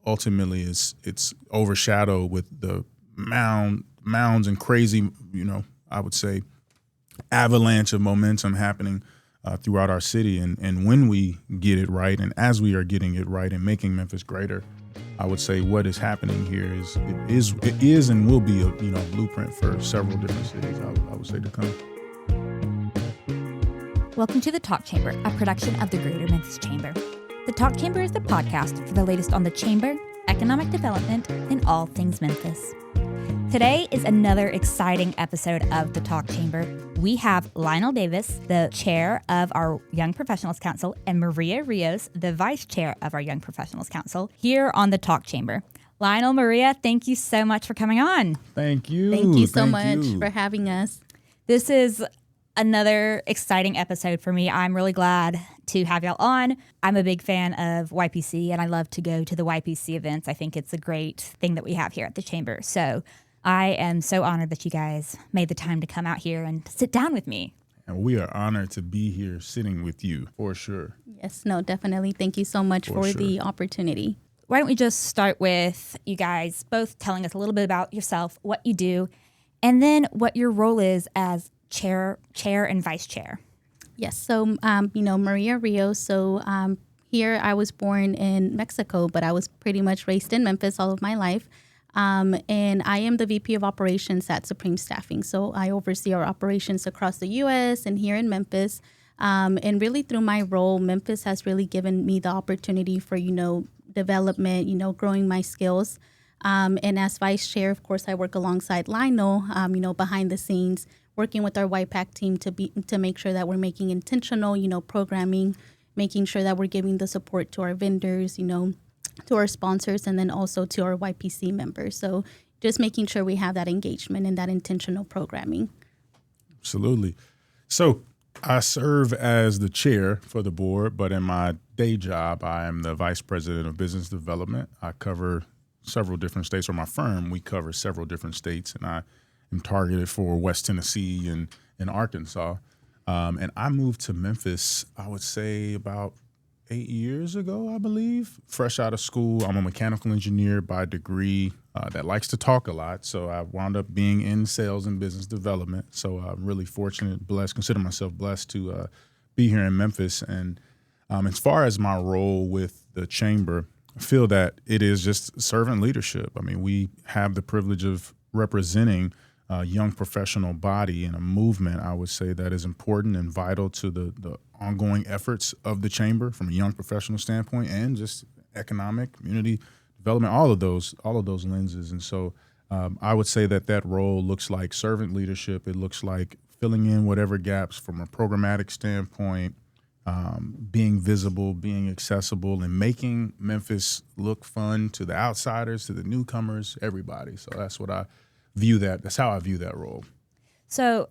ultimately it's overshadowed with the mounds and crazy, I would say, avalanche of momentum happening throughout our city. And when we get it right, and as we are getting it right and making Memphis greater, I would say what is happening here it is and will be a blueprint for several different cities. I would say to come. Welcome to The Talk Chamber, a production of the Greater Memphis Chamber. The Talk Chamber is the podcast for the latest on the Chamber, economic development, and all things Memphis. Today is another exciting episode of The Talk Chamber. We have Lionel Davis, the chair of our Young Professionals Council, and Maria Rios, the vice chair of our Young Professionals Council, here on The Talk Chamber. Lionel, Maria, thank you so much for coming on. Thank you. Thank you so much for having us. This is another exciting episode for me. I'm really glad to have y'all on. I'm a big fan of YPC, and I love to go to the YPC events. I think it's a great thing that we have here at the Chamber. So I am so honored that you guys made the time to come out here and sit down with me. And we are honored to be here sitting with you, for sure. Yes, no, definitely. Thank you so much for the opportunity. Why don't we just start with you guys both telling us a little bit about yourself, what you do, and then what your role is as chair and vice chair. Yes. So, Maria Rios. So here I was born in Mexico, but I was pretty much raised in Memphis all of my life. And I am the VP of Operations at Supreme Staffing. So I oversee our operations across the U.S. and here in Memphis. And really through my role, Memphis has really given me the opportunity for, development, growing my skills. And as vice chair, of course, I work alongside Lionel, behind the scenes, working with our YPAC team to make sure that we're making intentional, programming, making sure that we're giving the support to our vendors, to our sponsors, and then also to our YPC members. So just making sure we have that engagement and that intentional programming. Absolutely. So I serve as the chair for the board, but in my day job, I am the vice president of business development. I cover several different states, or my firm, we cover several different states, and I am targeted for West Tennessee and Arkansas. And I moved to Memphis, I would say about 8 years ago, I believe. Fresh out of school, I'm a mechanical engineer by degree that likes to talk a lot. So I wound up being in sales and business development. So I'm really fortunate, blessed, consider myself blessed to be here in Memphis. And as far as my role with the chamber, I feel that it is just servant leadership. I mean, we have the privilege of representing a young professional body in a movement, I would say, that is important and vital to the ongoing efforts of the chamber from a young professional standpoint, and just economic, community development, all of those lenses. And so I would say that role looks like servant leadership. It looks like filling in whatever gaps from a programmatic standpoint, being visible, being accessible, and making Memphis look fun to the outsiders, to the newcomers, everybody. So that's what I view that. That's how I view that role. So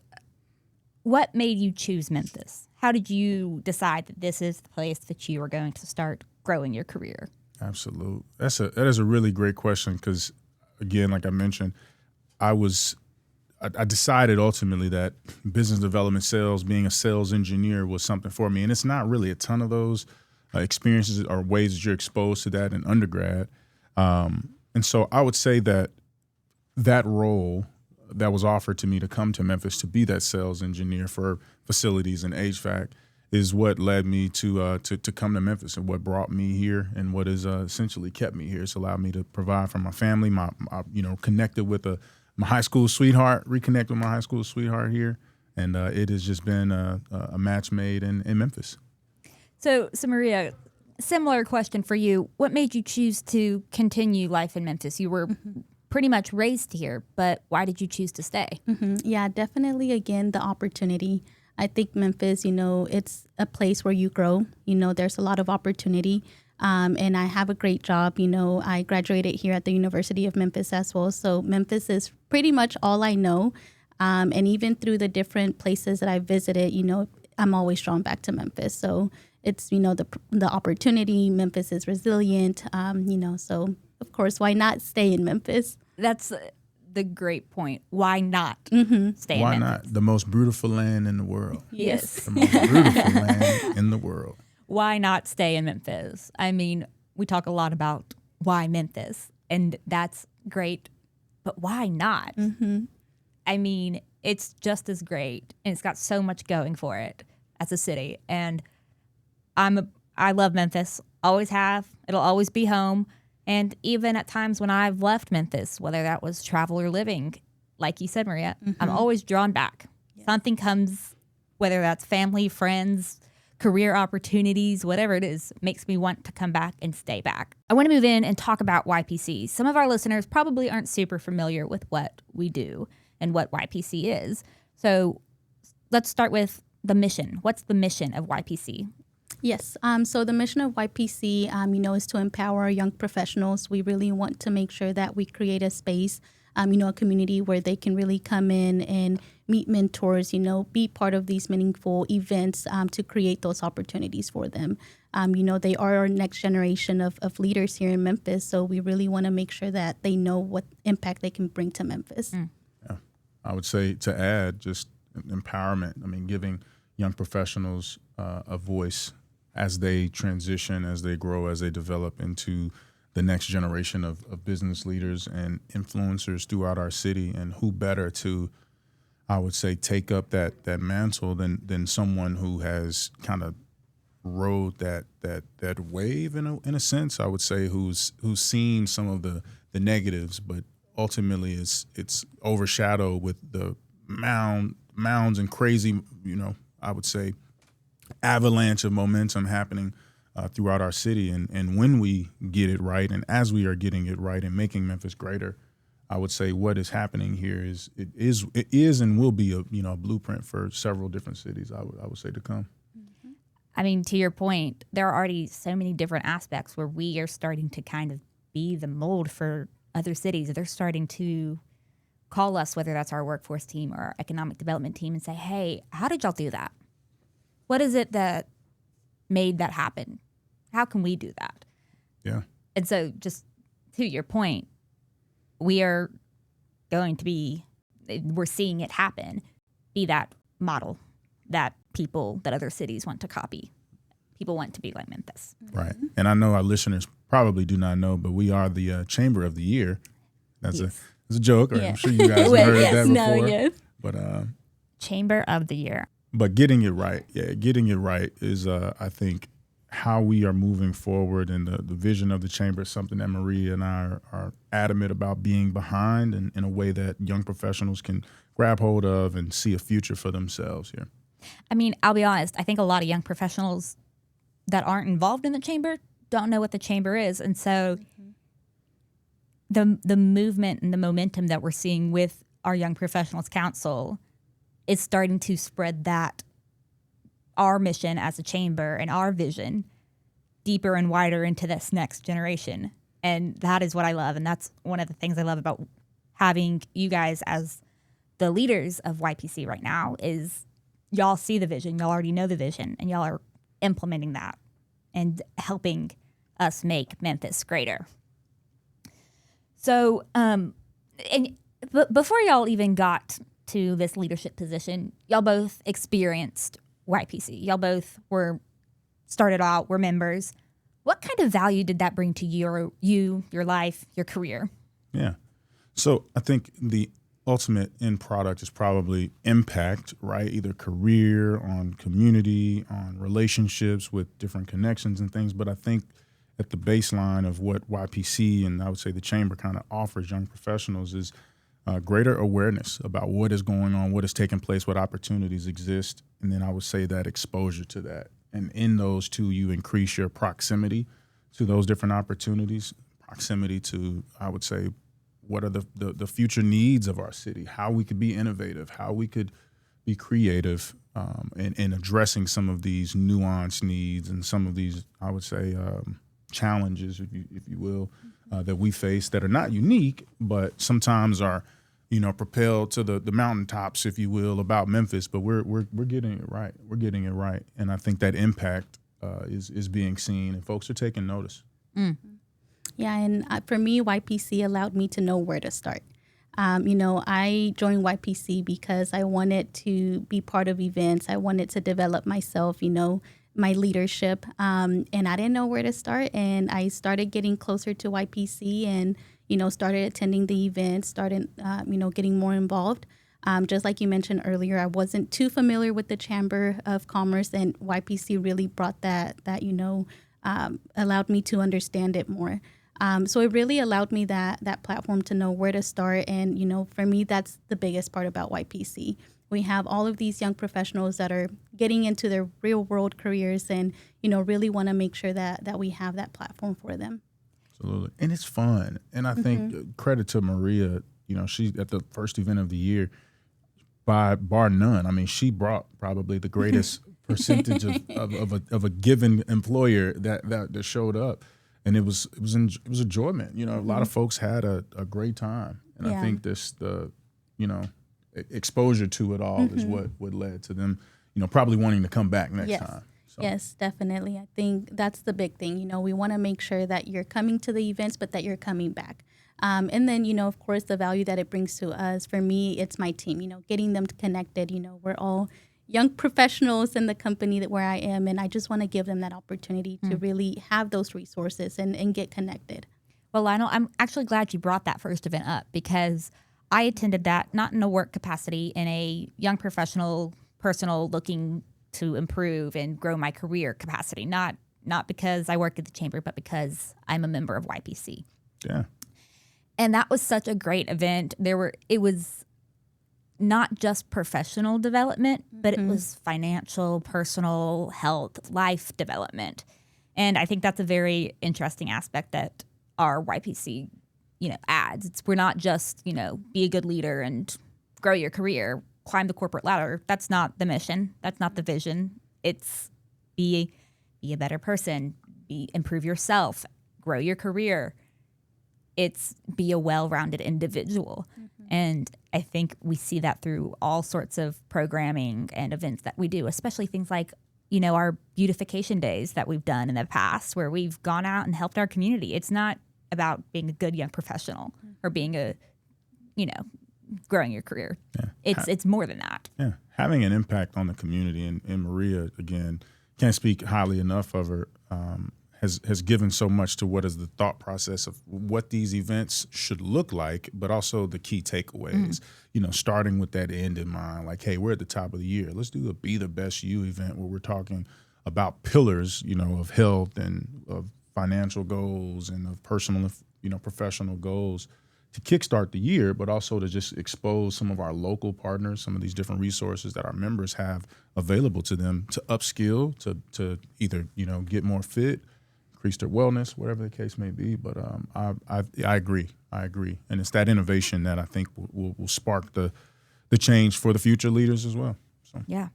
what made you choose Memphis? How did you decide that this is the place that you are going to start growing your career? Absolutely. That is a really great question because, again, like I mentioned, I decided ultimately that business development, sales, being a sales engineer was something for me. And it's not really a ton of those experiences or ways that you're exposed to that in undergrad. And so I would say that role that was offered to me to come to Memphis to be that sales engineer for facilities and HVAC is what led me to come to Memphis, and what brought me here, and what has essentially kept me here. It's allowed me to provide for my family, connected with my high school sweetheart, reconnect with my high school sweetheart here, and it has just been a match made in Memphis. So Maria, similar question for you. What made you choose to continue life in Memphis? You were pretty much raised here, but why did you choose to stay? Yeah, definitely, again, the opportunity. I think Memphis, it's a place where you grow. There's a lot of opportunity. And I have a great job. I graduated here at the University of Memphis as well. So Memphis is pretty much all I know. And even through the different places that I visited, I'm always drawn back to Memphis. So it's, the opportunity. Memphis is resilient, so of course, why not stay in Memphis? That's the great point. Why not stay in Memphis? Why not? The most beautiful land in the world. Yes. The most beautiful land in the world. Why not stay in Memphis? I mean, we talk a lot about why Memphis? And that's great, but why not? Mm-hmm. I mean, it's just as great, and it's got so much going for it as a city. And I love Memphis, always have. It'll always be home. And even at times when I've left Memphis, whether that was travel or living, like you said, Maria, I'm always drawn back. Yeah. Something comes, whether that's family, friends, career opportunities, whatever it is, makes me want to come back and stay back. I want to move in and talk about YPC. Some of our listeners probably aren't super familiar with what we do and what YPC is. So let's start with the mission. What's the mission of YPC? Yes. So the mission of YPC, is to empower young professionals. We really want to make sure that we create a space, a community where they can really come in and meet mentors, be part of these meaningful events to create those opportunities for them. They are our next generation of leaders here in Memphis. So we really want to make sure that they know what impact they can bring to Memphis. Yeah. I would say to add just empowerment. I mean, giving young professionals a voice as they transition, as they grow, as they develop into the next generation of business leaders and influencers throughout our city. And who better to, I would say, take up that mantle than someone who has kind of rode that wave in a sense. I would say who's seen some of the negatives, but ultimately it's overshadowed with the mounds and crazy, I would say, avalanche of momentum happening throughout our city. And when we get it right, and as we are getting it right and making Memphis greater, I would say what is happening here is and will be a blueprint for several different cities. I would say to come. I mean, to your point, there are already so many different aspects where we are starting to kind of be the mold for other cities. They're starting to call us, whether that's our workforce team or our economic development team, and say, hey, how did y'all do that? What is it that made that happen? How can we do that? Yeah. And so just to your point, we're seeing it happen, be that model that other cities want to copy. People want to be like Memphis. Right. And I know our listeners probably do not know, but we are the Chamber of the Year. That's a joke. Or I'm sure you guys have heard that before. Yes. But Chamber of the Year. But getting it right is, I think, how we are moving forward, and the vision of the chamber is something that Maria and I are adamant about being behind, and in a way that young professionals can grab hold of and see a future for themselves here. I mean, I'll be honest, I think a lot of young professionals that aren't involved in the chamber don't know what the chamber is. And so the movement and the momentum that we're seeing with our Young Professionals Council is starting to spread that, our mission as a chamber and our vision, deeper and wider into this next generation. And that is what I love. And that's one of the things I love about having you guys as the leaders of YPC right now is y'all see the vision, y'all already know the vision, and y'all are implementing that and helping us make Memphis greater. So, before y'all even got to this leadership position, y'all both experienced YPC. Y'all both were members. What kind of value did that bring to your life, your career? Yeah. So I think the ultimate end product is probably impact, right? Either career, on community, on relationships with different connections and things. But I think at the baseline of what YPC and I would say the chamber kind of offers young professionals is greater awareness about what is going on, what is taking place, what opportunities exist. And then I would say that exposure to that. And in those two, you increase your proximity to those different opportunities, proximity to, I would say, what are the future needs of our city, how we could be innovative, how we could be creative in addressing some of these nuanced needs and some of these, I would say, challenges, if you will, that we face that are not unique, but sometimes are, propelled to the mountaintops, if you will, about Memphis. But we're getting it right. We're getting it right, and I think that impact is being seen, and folks are taking notice. Mm. Yeah, and for me, YPC allowed me to know where to start. I joined YPC because I wanted to be part of events. I wanted to develop myself, my leadership, and I didn't know where to start. And I started getting closer to YPC, and started attending the events, started getting more involved. Just like you mentioned earlier, I wasn't too familiar with the Chamber of Commerce, and YPC really brought that allowed me to understand it more. So it really allowed me that platform to know where to start. And, for me, that's the biggest part about YPC. We have all of these young professionals that are getting into their real world careers and, really want to make sure that we have that platform for them. Absolutely. And it's fun. And I think credit to Maria, she at the first event of the year, by bar none. I mean, she brought probably the greatest percentage of a given employer that showed up. And it was enjoyment. A lot of folks had a great time. And I think exposure to it all is what led to them, probably wanting to come back next time. So. Yes, definitely. I think that's the big thing. We want to make sure that you're coming to the events, but that you're coming back. And then, of course, the value that it brings to us. For me, it's my team, getting them connected. We're all young professionals in the company where I am, and I just want to give them that opportunity to really have those resources and get connected. Well, Lionel, I'm actually glad you brought that first event up, because I attended that not in a work capacity, in a young professional, personal, looking to improve and grow my career capacity. Not because I work at the chamber, but because I'm a member of YPC. Yeah. And that was such a great event. It was not just professional development, but it was financial, personal, health, life development. And I think that's a very interesting aspect that our YPC, adds. We're not just, be a good leader and grow your career, climb the corporate ladder. That's not the mission. That's not the vision. It's be a better person, improve yourself, grow your career. It's be a well-rounded individual. And I think we see that through all sorts of programming and events that we do, especially things like, our beautification days that we've done in the past, where we've gone out and helped our community. It's not about being a good young professional or being growing your career. Yeah. It's more than that. Yeah. Having an impact on the community. And Maria, again, can't speak highly enough of her, has given so much to what is the thought process of what these events should look like, but also the key takeaways, starting with that end in mind. Like, hey, we're at the top of the year. Let's do a Be the Best You event where we're talking about pillars, of health and of financial goals and of personal, professional goals to kickstart the year, but also to just expose some of our local partners, some of these different resources that our members have available to them to upskill, to either, get more fit, increase their wellness, whatever the case may be. But I agree. And it's that innovation that I think will spark the change for the future leaders as well. So. Yeah.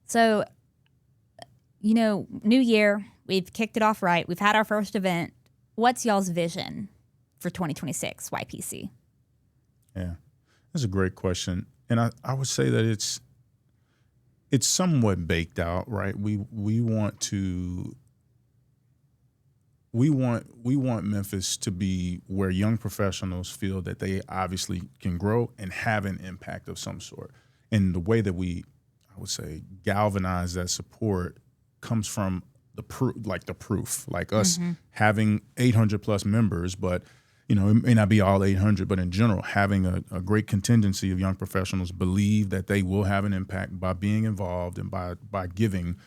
So, new year, we've kicked it off right. We've had our first event. What's y'all's vision for 2026 YPC? Yeah, that's a great question. And I would say that it's somewhat baked out, right? We want Memphis to be where young professionals feel that they obviously can grow and have an impact of some sort. And the way that I would say, galvanize that support comes from the proof, like us having 800 plus members, but it may not be all 800, but in general, having a great contingency of young professionals believe that they will have an impact by being involved and by giving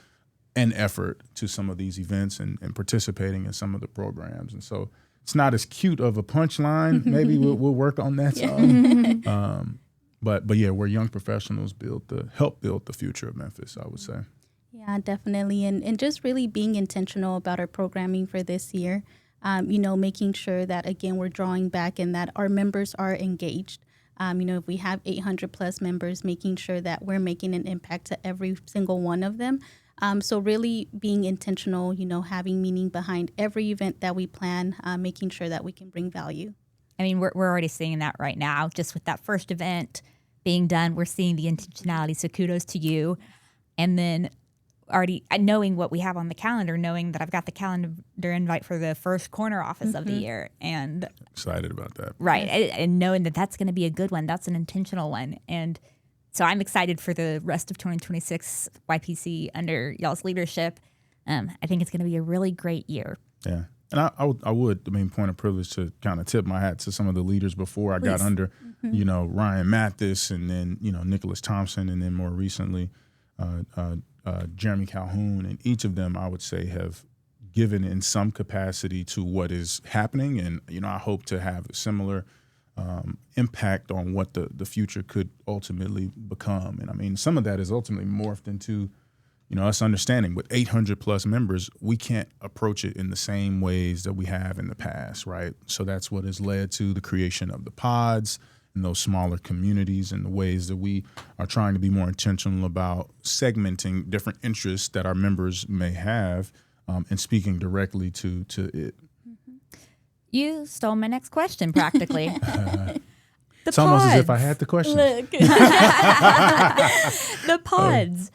an effort to some of these events and participating in some of the programs. And so it's not as cute of a punchline. Maybe we'll work on that some. But yeah, where young professionals help build the future of Memphis, I would say. Yeah, definitely. And just really being intentional about our programming for this year. Making sure that, again, we're drawing back and that our members are engaged. If we have 800 plus members, making sure that we're making an impact to every single one of them. So really being intentional, having meaning behind every event that we plan, making sure that we can bring value. I mean, we're already seeing that right now. Just with that first event being done, we're seeing the intentionality. So kudos to you. And then already knowing what we have on the calendar, knowing that I've got the calendar invite for the first corner office of the year, and excited about that. Right. And knowing that that's going to be a good one. That's an intentional one. And so I'm excited for the rest of 2026 YPC under y'all's leadership. I think it's going to be a really great year. Yeah. And I would, point of privilege to kind of tip my hat to some of the leaders before I got under, Ryan Mathis and then, Nicholas Thompson, and then more recently, Jeremy Calhoun. And each of them, I would say, have given in some capacity to what is happening. And, I hope to have a similar impact on what the future could ultimately become. And some of that is ultimately morphed into, us understanding with 800 plus members, we can't approach it in the same ways that we have in the past, right? So that's what has led to the creation of the pods and those smaller communities, and the ways that we are trying to be more intentional about segmenting different interests that our members may have, and speaking directly to it. You stole my next question, practically. It's almost as if I had the question. Look. The pods.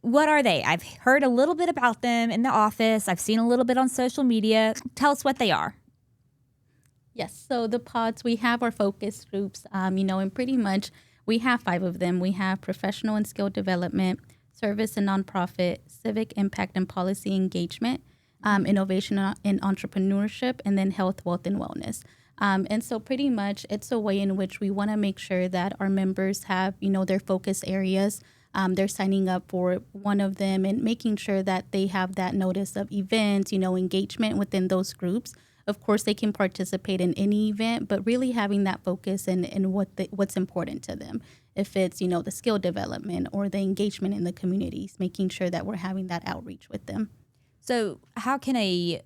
What are they? I've heard a little bit about them in the office. I've seen a little bit on social media. Tell us what they are. Yes, so the pods, we have our focus groups, and pretty much we have 5 of them. We have professional and skill development, service and nonprofit, civic impact and policy engagement, innovation and entrepreneurship, and then health, wealth, and wellness. And so pretty much it's a way in which we want to make sure that our members have, their focus areas. They're signing up for one of them and making sure that they have that notice of events, engagement within those groups. Of course, they can participate in any event, but really having that focus in what's important to them. If it's, the skill development or the engagement in the communities, making sure that we're having that outreach with them. So how can a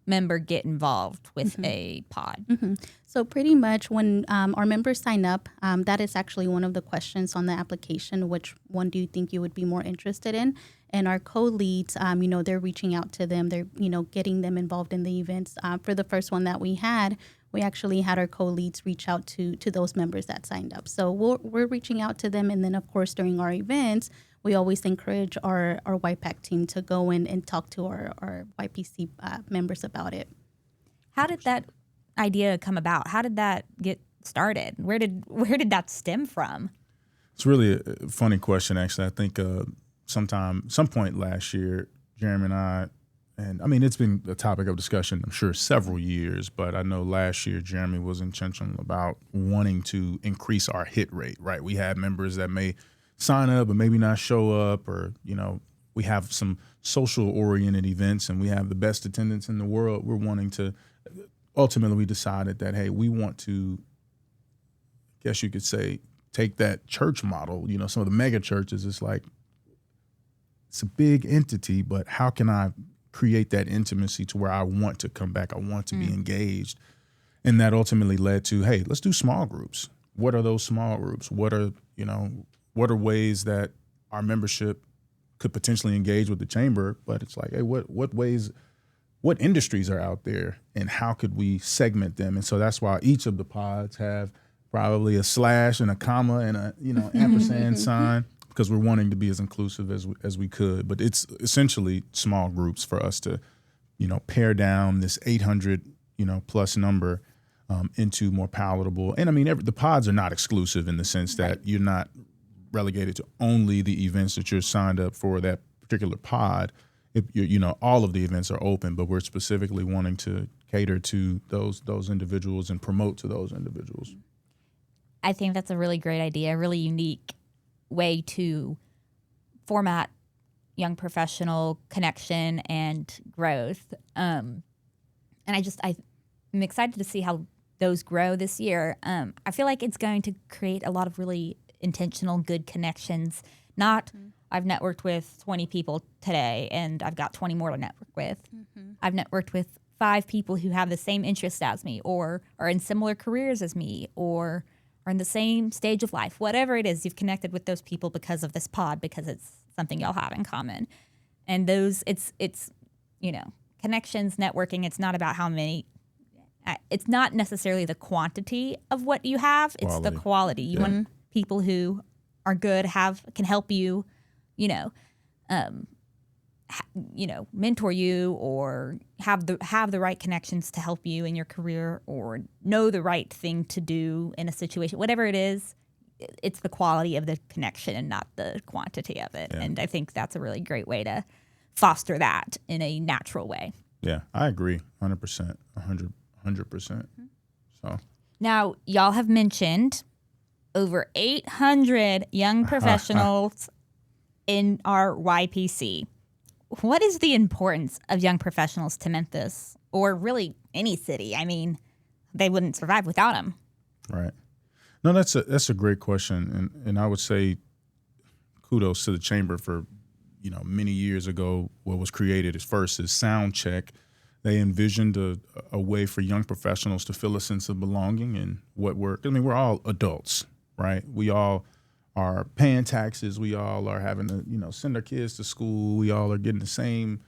member get involved with a pod? So pretty much when our members sign up, that is actually one of the questions on the application. Which one do you think you would be more interested in? And our co-leads, they're reaching out to them. They're, getting them involved in the events. For the first one that we actually had our co-leads reach out to those members that signed up. So we're reaching out to them. And then, of course, during our events, we always encourage our YPAC team to go in and talk to our YPC members about it. How did that idea come about? How did that get started? Where did that stem from? It's really a funny question, actually. I think some point last year, Jeremy and I, it's been a topic of discussion, I'm sure, several years, but I know last year Jeremy was intentional about wanting to increase our hit rate, right? We had members that may sign up but maybe not show up, or, we have some social-oriented events and we have the best attendance in the world. We're wanting to, ultimately we decided that, hey, we want to, I guess you could say, take that church model, some of the mega churches, it's a big entity, but how can I create that intimacy to where I want to come back, I want to be engaged? And that ultimately led to, hey, let's do small groups. What are those small groups? What are ways that our membership could potentially engage with the chamber? But it's like, hey, what industries are out there and how could we segment them? And so that's why each of the pods have probably a slash and a comma and a, ampersand sign, because we're wanting to be as inclusive as we could. But it's essentially small groups for us to, pare down this 800, plus number into more palatable. And the pods are not exclusive in the sense that you're not relegated to only the events that you're signed up for that particular pod. All of the events are open, but we're specifically wanting to cater to those individuals and promote to those individuals. I think that's a really great idea, a really unique way to format young professional connection and growth. And I'm excited to see how those grow this year. I feel like it's going to create a lot of really intentional, good connections. I've networked with 20 people today and I've got 20 more to network with. I've networked with 5 people who have the same interests as me or are in similar careers as me or are in the same stage of life. Whatever it is, you've connected with those people because of this pod, because it's something y'all have in common. And it's connections, networking, it's not about how many, it's not necessarily the quantity of what you have, it's the quality. You want people who are good, can help you, mentor you or have the right connections to help you in your career or know the right thing to do in a situation. Whatever it is, it's the quality of the connection and not the quantity of it. Yeah. And I think that's a really great way to foster that in a natural way. Yeah, I agree 100%, 100%. So Now, y'all have mentioned over 800 young professionals in our YPC. What is the importance of young professionals to Memphis, or really any city? I mean, they wouldn't survive without them. right. No, that's a great question, and I would say kudos to the chamber for, many years ago, what was created is Sound Check. They envisioned a way for young professionals to feel a sense of belonging in we're all adults, right? We all are paying taxes. We all are having to, send our kids to school. We all are getting the same,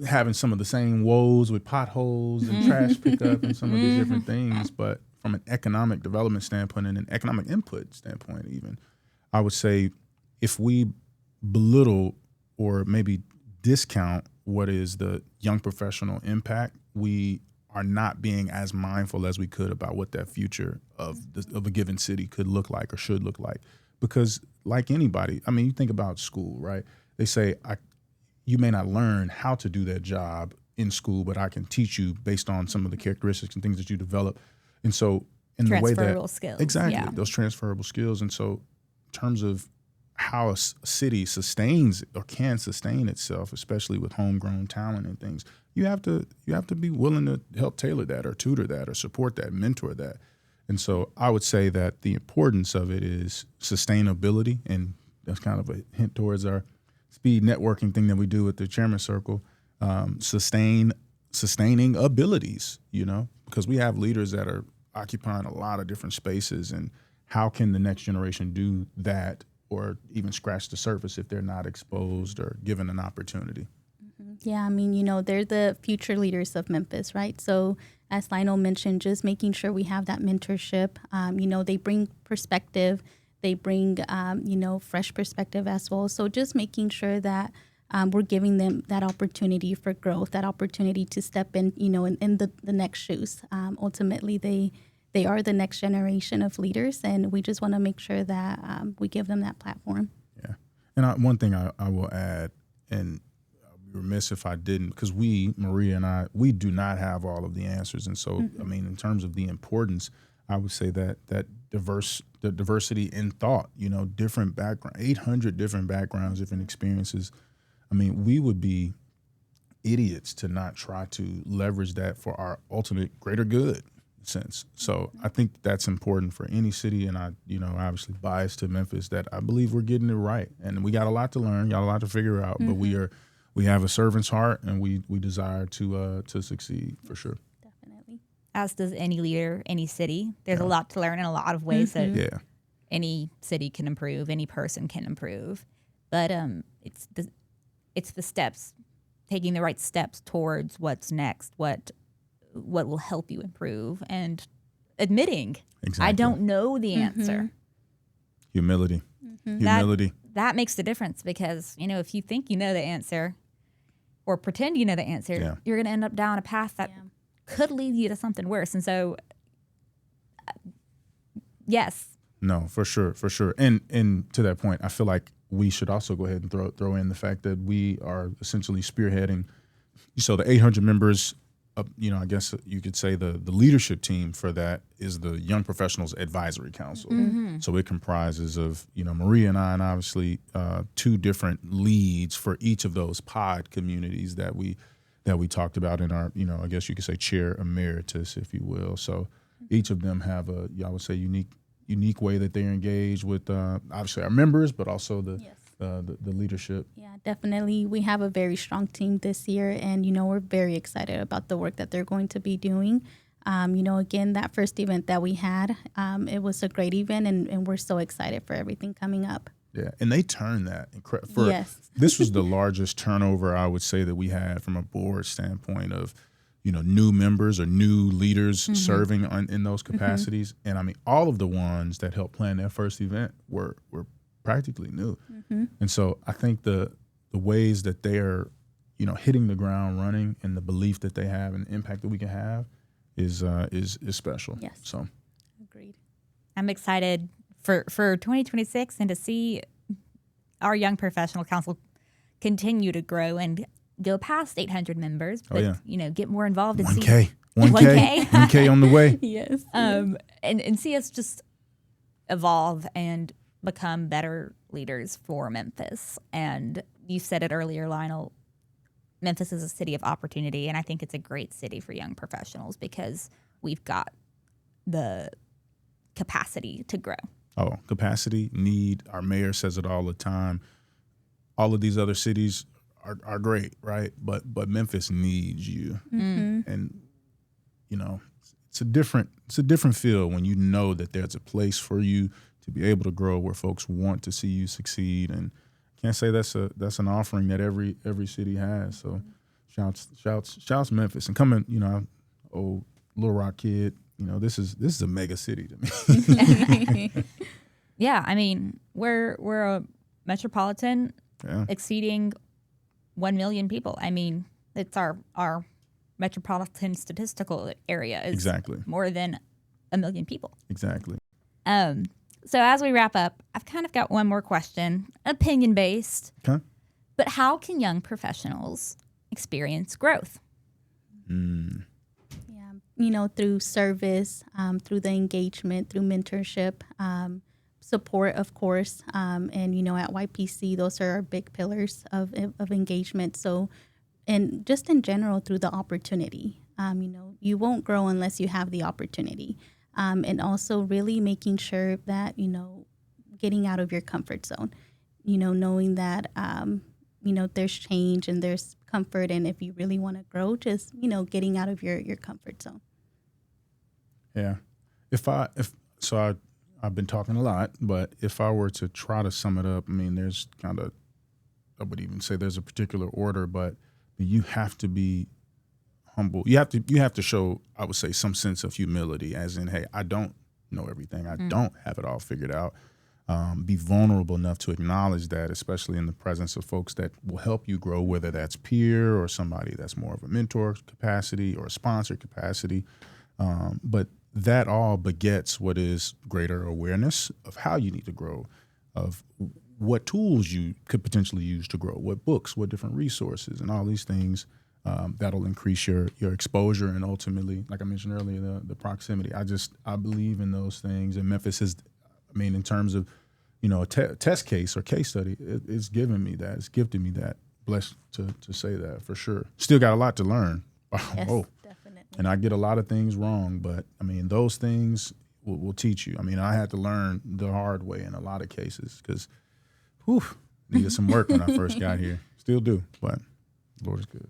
having some of the same woes with potholes and trash pickup and some of these different things. But from an economic development standpoint and an economic input standpoint even, I would say if we belittle or maybe discount what is the young professional impact, we are not being as mindful as we could about what that future of a given city could look like or should look like. Because like anybody, I mean, you think about school, right? They say you may not learn how to do that job in school, but I can teach you based on some of the characteristics and things that you develop. And so in the way that Transferable skills. Exactly, those transferable skills. And so in terms of how a city sustains or can sustain itself, especially with homegrown talent and things, you have to be willing to help tailor that or tutor that or support that, mentor that. And so I would say that the importance of it is sustainability, and that's kind of a hint towards our speed networking thing that we do with the Chairman Circle. Sustaining abilities, because we have leaders that are occupying a lot of different spaces, and how can the next generation do that or even scratch the surface if they're not exposed or given an opportunity? Yeah, I mean, they're the future leaders of Memphis, right? So as Lionel mentioned, just making sure we have that mentorship. They bring perspective. They bring, fresh perspective as well. So just making sure that we're giving them that opportunity for growth, that opportunity to step in, in the next shoes. Ultimately, they are the next generation of leaders, and we just want to make sure that we give them that platform. Yeah. And one thing I will add, and I'd be remiss if I didn't, because Maria and I, we do not have all of the answers. And so, I mean, in terms of the importance, I would say that the diversity in thought, different background, 800 different backgrounds, different experiences. I mean, we would be idiots to not try to leverage that for our ultimate greater good sense. So I think that's important for any city, and I, obviously biased to Memphis, that I believe we're getting it right, and we got a lot to learn, got a lot to figure out, but we have a servant's heart, and we desire to succeed for sure. Definitely. As does any leader, any city. There's a lot to learn in a lot of ways that any city can improve, any person can improve, but it's the steps, taking the right steps towards what's next, what will help you improve, and admitting I don't know the answer. Humility. Humility. That makes the difference, because, if you think you know the answer or pretend you know the answer, you're going to end up down a path that could lead you to something worse. And so, yes. No, for sure. And to that point, I feel like we should also go ahead and throw in the fact that we are essentially spearheading. So the 800 members, I guess you could say the leadership team for that is the Young Professionals Advisory Council. So it comprises of, Maria and I, and obviously two different leads for each of those pod communities that we talked about in our, I guess you could say chair emeritus, if you will. So each of them have I would say unique way that they're engaged with obviously our members, but also the leadership. Yeah, definitely. We have a very strong team this year, and, we're very excited about the work that they're going to be doing. Again, that first event that we had, it was a great event, and we're so excited for everything coming up. Yeah, and they turned that This was the largest turnover, I would say, that we had from a board standpoint of, new members or new leaders serving in those capacities. And I mean, all of the ones that helped plan that first event were practically new. And so I think the ways that they are, hitting the ground running, and the belief that they have and the impact that we can have is special. Yes. So agreed. I'm excited for 2026 and to see our Young Professional Council continue to grow and go past 800 members, but get more involved and 1K. see 1K on the way. Yes. and see us just evolve and become better leaders for Memphis. And you said it earlier, Lionel, Memphis is a city of opportunity, and I think it's a great city for young professionals because we've got the capacity to grow. Oh, capacity, need. Our mayor says it all the time. All of these other cities are great, right? But Memphis needs you. Mm-hmm. And it's a different feel when you know that there's a place for you to be able to grow, where folks want to see you succeed. And I can't say that's an offering that every city has. So shouts Memphis. And coming, old Little Rock kid, this is a mega city to me. Yeah, I mean, we're a metropolitan exceeding 1 million people. I mean, it's our metropolitan statistical area is exactly more than 1 million people. Exactly. So as we wrap up, I've kind of got one more question, opinion-based. Okay. But how can young professionals experience growth? Yeah, through service, through the engagement, through mentorship, support, of course. And, at YPC, those are our big pillars of engagement. So, and just in general, through the opportunity. You won't grow unless you have the opportunity. And also really making sure that, getting out of your comfort zone, knowing that, there's change and there's comfort. And if you really want to grow, just, getting out of your comfort zone. Yeah. I've been talking a lot, but if I were to try to sum it up, I mean, there's I would even say there's a particular order, but you have to be humble. You have to show, I would say, some sense of humility, as in, hey, I don't know everything. I don't have it all figured out. Be vulnerable enough to acknowledge that, especially in the presence of folks that will help you grow, whether that's peer or somebody that's more of a mentor capacity or a sponsor capacity. But that all begets what is greater awareness of how you need to grow, of what tools you could potentially use to grow, what books, what different resources, and all these things. That'll increase your exposure and ultimately, like I mentioned earlier, the proximity. I believe in those things. And Memphis is, in terms of, a test case or case study, it's given me that. It's gifted me that. Blessed to say that for sure. Still got a lot to learn. Yes, definitely. And I get a lot of things wrong, but those things will teach you. I had to learn the hard way in a lot of cases because, needed some work when I first got here. Still do, but the Lord is good.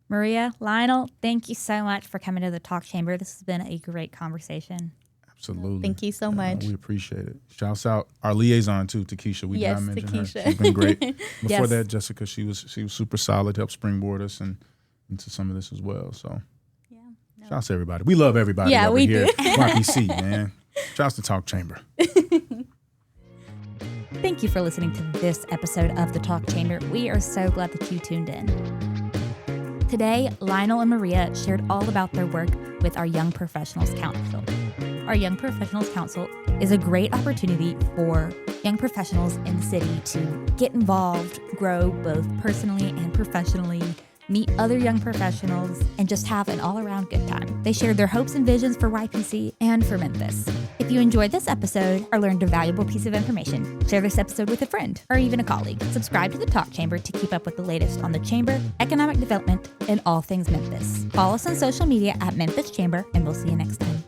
Maria, Lionel, thank you so much for coming to the Talk Chamber. This has been a great conversation. Absolutely. Thank you so much. We appreciate it. Shouts out our liaison too, Takesha. We did not mention Takesha. her. She's been great. Before Yes. that, Jessica, she was super solid, helped springboard us and into some of this as well. So shouts to everybody. We love everybody over we here do. at YPC, man. Shouts to Talk Chamber. Thank you for listening to this episode of the Talk Chamber. We are so glad that you tuned in. Today, Lionel and Maria shared all about their work with our Young Professionals Council. Our Young Professionals Council is a great opportunity for young professionals in the city to get involved, grow both personally and professionally, meet other young professionals, and just have an all-around good time. They shared their hopes and visions for YPC and for Memphis. If you enjoyed this episode or learned a valuable piece of information, share this episode with a friend or even a colleague. Subscribe to the Talk Chamber to keep up with the latest on the Chamber, economic development, and all things Memphis. Follow us on social media at Memphis Chamber, and we'll see you next time.